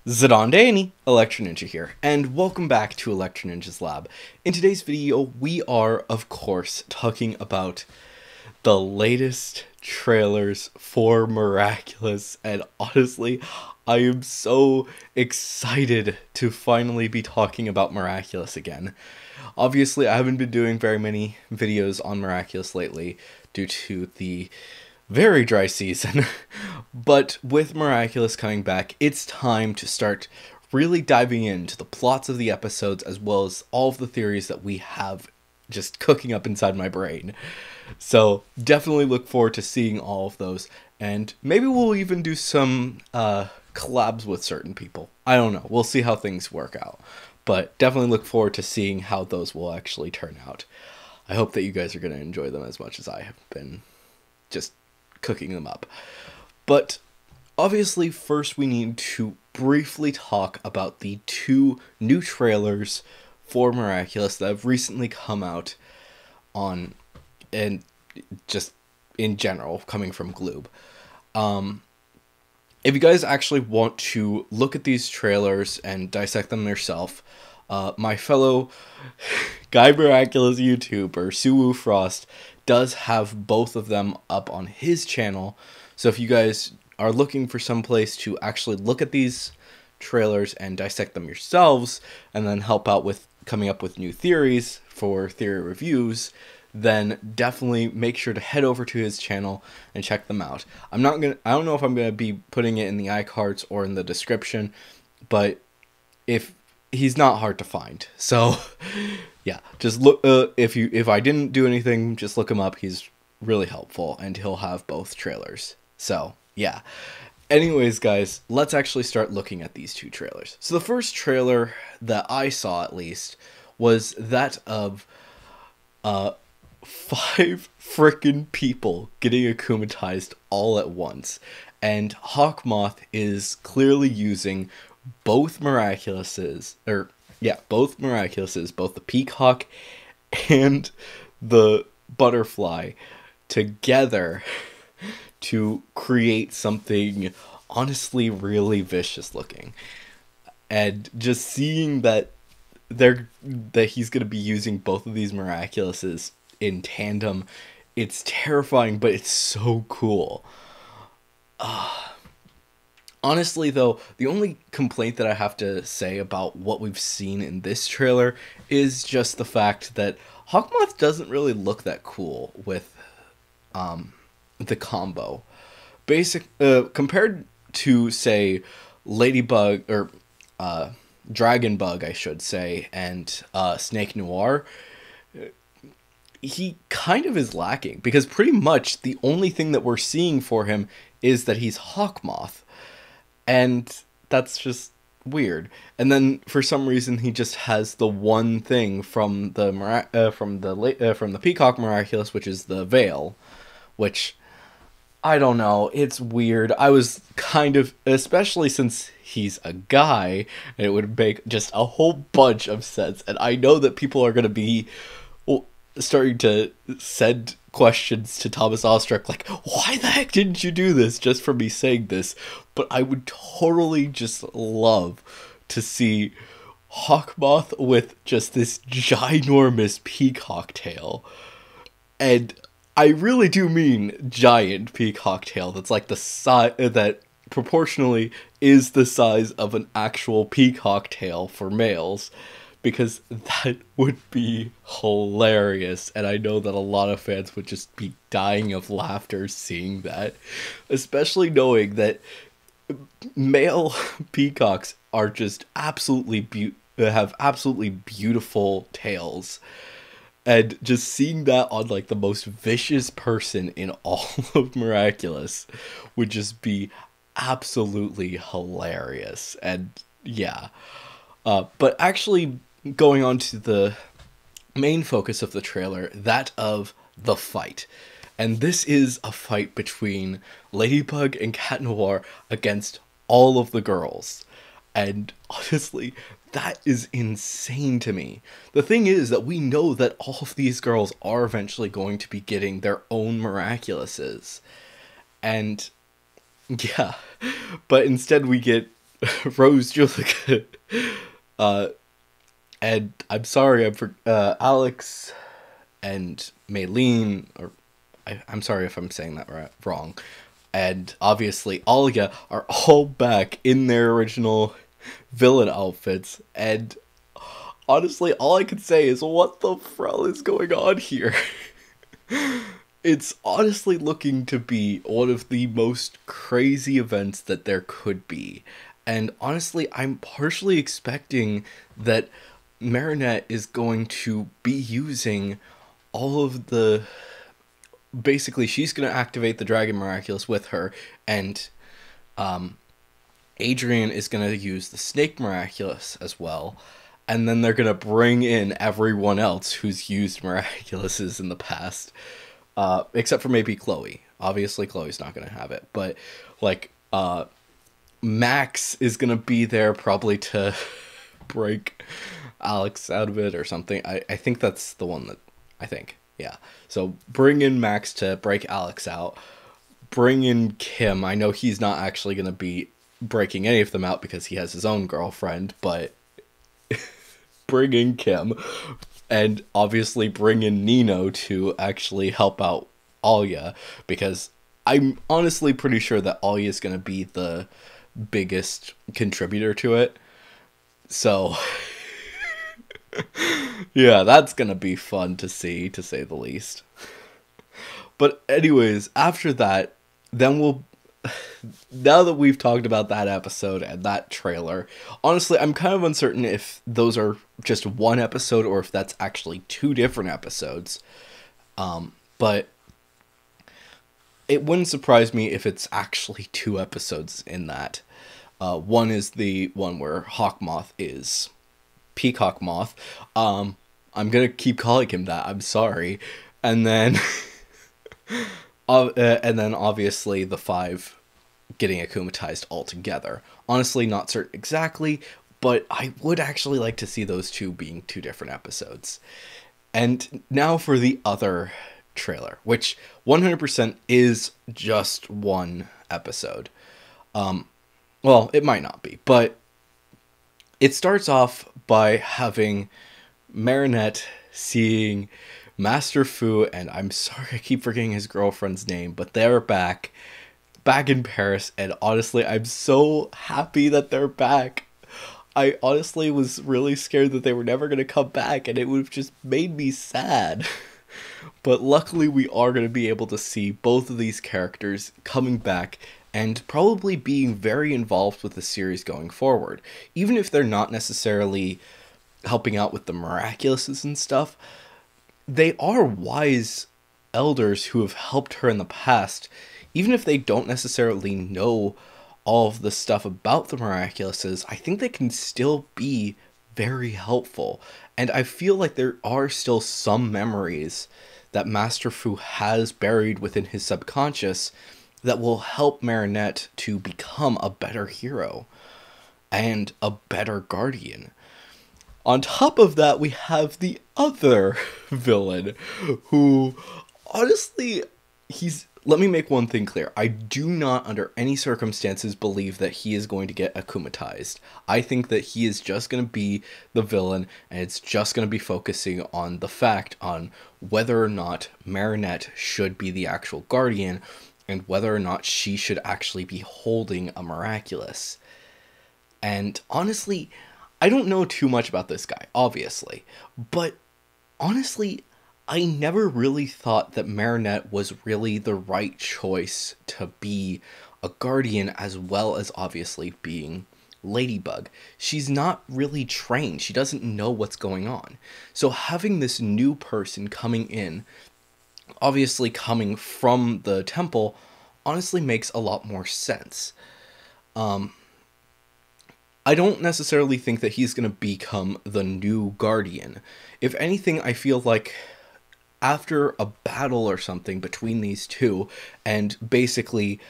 Zadondani, Electro Ninja here, and welcome back to Electro Ninja's Lab. In today's video, we are, of course, talking about the latest trailers for Miraculous, and honestly, I am so excited to finally be talking about Miraculous again. Obviously, I haven't been doing very many videos on Miraculous lately due to the very dry season, but with Miraculous coming back, it's time to start really diving into the plots of the episodes as well as all of the theories that we have just cooking up inside my brain. So definitely look forward to seeing all of those, and maybe we'll even do some collabs with certain people. I don't know, we'll see how things work out, but definitely look forward to seeing how those will actually turn out. I hope that you guys are going to enjoy them as much as I have been just cooking them up. But obviously, first we need to briefly talk about the two new trailers for Miraculous that have recently come out on, and just in general, coming from Gloob. If you guys actually want to look at these trailers and dissect them yourself, my fellow Guy Miraculous YouTuber, Suwoo Frost, does have both of them up on his channel. So if you guys are looking for some place to actually look at these trailers and dissect them yourselves, and then help out with coming up with new theories for theory reviews, then definitely make sure to head over to his channel and check them out. I don't know if I'm gonna be putting it in the iCards or in the description, but if he's not hard to find, so yeah, just look. If I didn't do anything, just look him up. He's really helpful, and he'll have both trailers. So yeah. Anyways, guys, let's actually start looking at these two trailers. So the first trailer that I saw, at least, was that of 5 frickin' people getting akumatized all at once, and Hawkmoth is clearly using both Miraculouses, both the Peacock and the Butterfly together to create something honestly really vicious looking. And just seeing that he's going to be using both of these Miraculouses in tandem, it's terrifying, but it's so cool. Honestly, though, the only complaint that I have to say about what we've seen in this trailer is just the fact that Hawkmoth doesn't really look that cool with the combo. Compared to, say, Ladybug, or Dragonbug, I should say, and Snake Noir, he kind of is lacking, because pretty much the only thing that we're seeing for him is that he's Hawkmoth. And that's just weird. And then for some reason he just has the one thing from the Peacock Miraculous, which is the veil, which I don't know, it's weird. I was kind of, especially since he's a guy, and it would make just a whole bunch of sense. And I know that people are going to be starting to send questions to Thomas Ostruck, like, why the heck didn't you do this, just for me saying this? But I would totally just love to see Hawkmoth with just this ginormous peacock tail. And I really do mean giant peacock tail that's like the size, that proportionally is the size of an actual peacock tail for males, because that would be hilarious, and I know that a lot of fans would just be dying of laughter seeing that, especially knowing that male peacocks are just absolutely have absolutely beautiful tails, and just seeing that on like the most vicious person in all of Miraculous would just be absolutely hilarious. And yeah, but actually, going on to the main focus of the trailer, that of the fight. And this is a fight between Ladybug and Cat Noir against all of the girls. And honestly, that is insane to me. The thing is that we know that all of these girls are eventually going to be getting their own Miraculouses. And yeah, but instead we get Rose Julica, and I'm sorry, Alex and Maylene, or I'm sorry if I'm saying that wrong, and obviously Alia are all back in their original villain outfits, and honestly, all I can say is, what the frell is going on here? It's honestly looking to be one of the most crazy events that there could be. And honestly, I'm partially expecting that Marinette is going to be using all of the... Basically, she's going to activate the Dragon Miraculous with her, and Adrien is going to use the Snake Miraculous as well. And then they're going to bring in everyone else who's used Miraculouses in the past. Except for maybe Chloe. Obviously, Chloe's not going to have it. But, like, Max is going to be there probably to break Alex out of it or something. I think that's the one that... I think. Yeah. So, bring in Max to break Alex out. Bring in Kim. I know he's not actually going to be breaking any of them out because he has his own girlfriend, but... bring in Kim. And obviously bring in Nino to actually help out Alia, because I'm honestly pretty sure that Alia is going to be the biggest contributor to it. So, yeah, that's going to be fun to see, to say the least. But anyways, after that, then we'll... Now that we've talked about that episode and that trailer, honestly, I'm kind of uncertain if those are just one episode or if that's actually two different episodes. But it wouldn't surprise me if it's actually two episodes in that. One is the one where Hawkmoth is Peacock Moth. I'm gonna keep calling him that. I'm sorry. And then... and then obviously the 5 getting akumatized altogether. Honestly, not certain exactly, but I would actually like to see those two being two different episodes. And now for the other trailer, which 100% is just one episode. Well, it might not be, but it starts off by having Marinette seeing Master Fu, and I'm sorry I keep forgetting his girlfriend's name, but they're back in Paris, and honestly, I'm so happy that they're back. I honestly was really scared that they were never going to come back, and it would have just made me sad. But luckily, we are going to be able to see both of these characters coming back, and probably being very involved with the series going forward. Even if they're not necessarily helping out with the Miraculouses and stuff, they are wise elders who have helped her in the past, even if they don't necessarily know all of the stuff about the Miraculouses. I think they can still be very helpful, and I feel like there are still some memories that Master Fu has buried within his subconscious that will help Marinette to become a better hero and a better guardian. On top of that, we have the other villain, who, honestly, let me make one thing clear. I do not, under any circumstances, believe that he is going to get akumatized. I think that he is just going to be the villain, and it's just going to be focusing on the fact on whether or not Marinette should be the actual guardian, and whether or not she should actually be holding a miraculous. And honestly, I don't know too much about this guy, obviously, but honestly, I never really thought that Marinette was really the right choice to be a guardian, as well as obviously being Ladybug. She's not really trained. She doesn't know what's going on. So having this new person coming in, obviously coming from the temple, honestly makes a lot more sense. I don't necessarily think that he's going to become the new guardian. If anything, I feel like after a battle or something between these two, and basically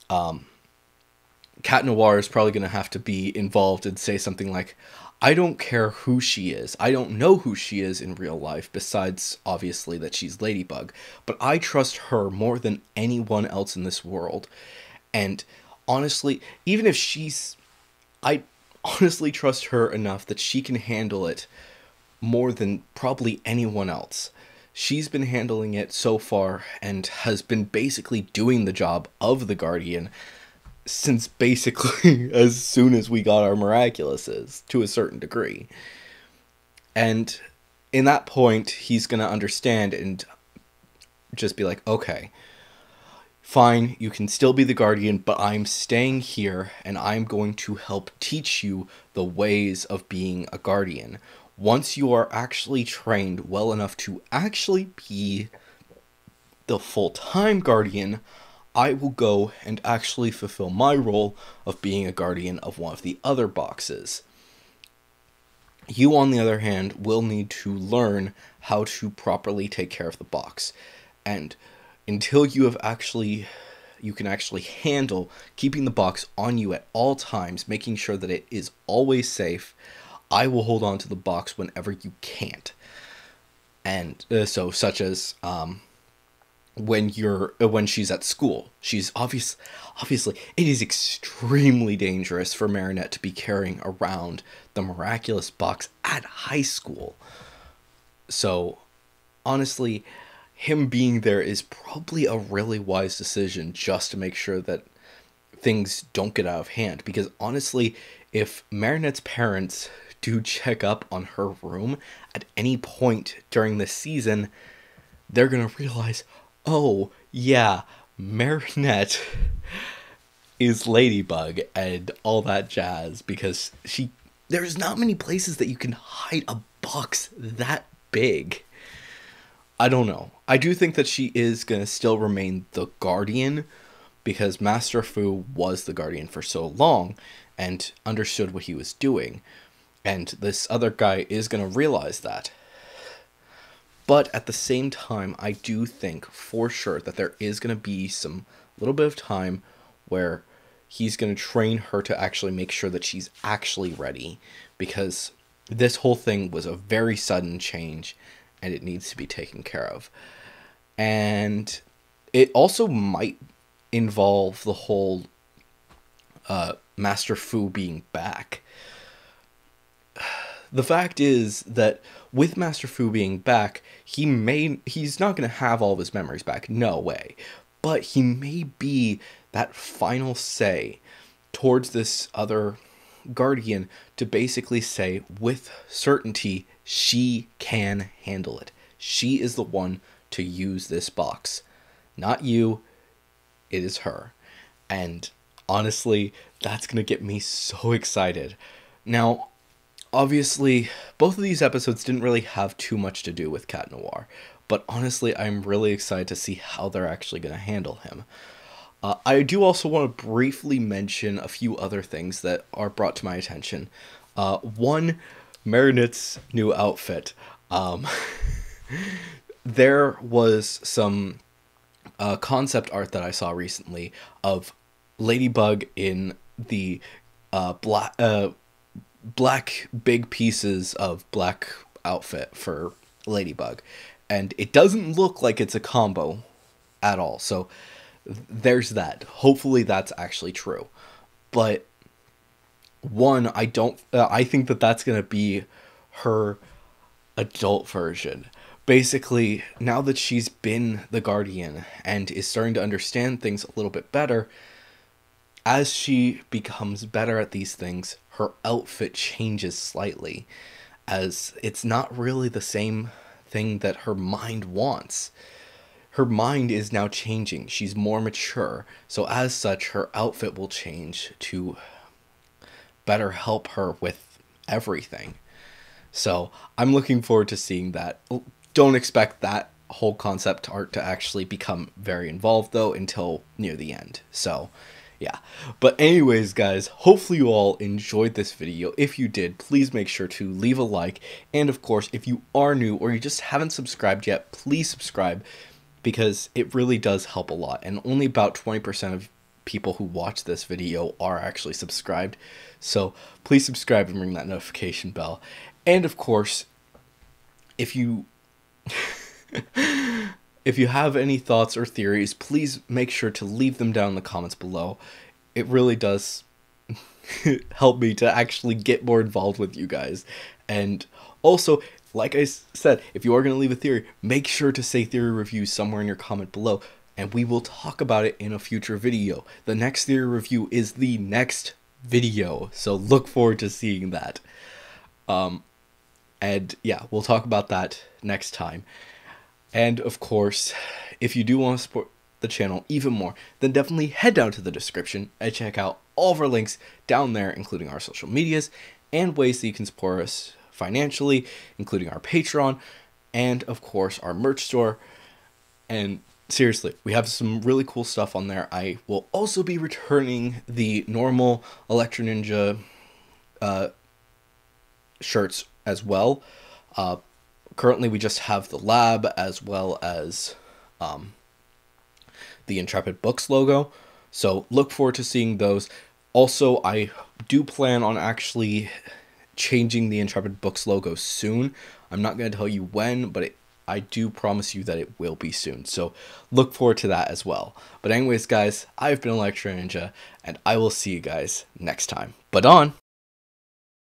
Cat Noir is probably going to have to be involved and say something like, I don't care who she is. I don't know who she is in real life, besides obviously that she's Ladybug, but I trust her more than anyone else in this world. And honestly, even if she's I honestly trust her enough that she can handle it more than probably anyone else. She's been handling it so far and has been basically doing the job of the Guardian since basically as soon as we got our Miraculouses, to a certain degree. And in that point, he's going to understand and just be like, okay, fine, you can still be the Guardian, but I'm staying here and I'm going to help teach you the ways of being a Guardian. Once you are actually trained well enough to actually be the full-time Guardian, I will go and actually fulfill my role of being a Guardian of one of the other boxes. You, on the other hand, will need to learn how to properly take care of the box. And until you can actually handle keeping the box on you at all times, making sure that it is always safe, I will hold on to the box whenever you can't. And so, such as when she's at school, she's obviously it is extremely dangerous for Marinette to be carrying around the Miraculous box at high school. So, honestly, him being there is probably a really wise decision, just to make sure that things don't get out of hand. Because honestly, if Marinette's parents do check up on her room at any point during this season, they're gonna realize, oh yeah, Marinette is Ladybug and all that jazz, because there's not many places that you can hide a box that big. I don't know. I do think that she is going to still remain the Guardian, because Master Fu was the Guardian for so long and understood what he was doing. And this other guy is going to realize that. But at the same time, I do think for sure that there is going to be some little bit of time where he's going to train her to actually make sure that she's actually ready, because this whole thing was a very sudden change and it needs to be taken care of. And it also might involve the whole Master Fu being back. The fact is that with Master Fu being back, he's not going to have all of his memories back, no way. But he may be that final say towards this other Guardian to basically say with certainty she can handle it. She is the one to use this box. Not you, it is her. And honestly, that's going to get me so excited. Now, obviously, both of these episodes didn't really have too much to do with Cat Noir, but honestly, I'm really excited to see how they're actually going to handle him. I do also want to briefly mention a few other things that are brought to my attention. One, Marinette's new outfit. There was some concept art that I saw recently of Ladybug in the black big pieces of black outfit for Ladybug, and it doesn't look like it's a combo at all. So there's that. Hopefully that's actually true. But one, I think that that's gonna be her adult version. Basically, now that she's been the Guardian and is starting to understand things a little bit better, as she becomes better at these things, her outfit changes slightly, as it's not really the same thing that her mind wants. Her mind is now changing. She's more mature, so as such, her outfit will change to better help her with everything. So I'm looking forward to seeing that. Don't expect that whole concept art to actually become very involved, though, until near the end. So yeah. But anyways, guys, hopefully you all enjoyed this video. If you did, please make sure to leave a like. And of course, if you are new or you just haven't subscribed yet, please subscribe, because it really does help a lot. And only about 20% of people who watch this video are actually subscribed. So please subscribe and ring that notification bell. And of course, if you if you have any thoughts or theories, please make sure to leave them down in the comments below. It really does help me to actually get more involved with you guys. And also, like I said, if you are going to leave a theory, make sure to say theory review somewhere in your comment below, and we will talk about it in a future video. The next theory review is the next video, so look forward to seeing that. And yeah, we'll talk about that next time. And of course, if you do want to support the channel even more, then definitely head down to the description and check out all of our links down there, including our social medias and ways that you can support us financially, including our Patreon and of course our merch store. And seriously, we have some really cool stuff on there. I will also be returning the normal Electro Ninja shirts as well. Currently we just have the lab as well as the Intrepid Books logo, so look forward to seeing those. Also, I do plan on actually changing the Intrepid Books logo soon. I'm not going to tell you when, but I do promise you that it will be soon, so look forward to that as well. But anyways guys, I've been Electro Ninja, and I will see you guys next time. But on!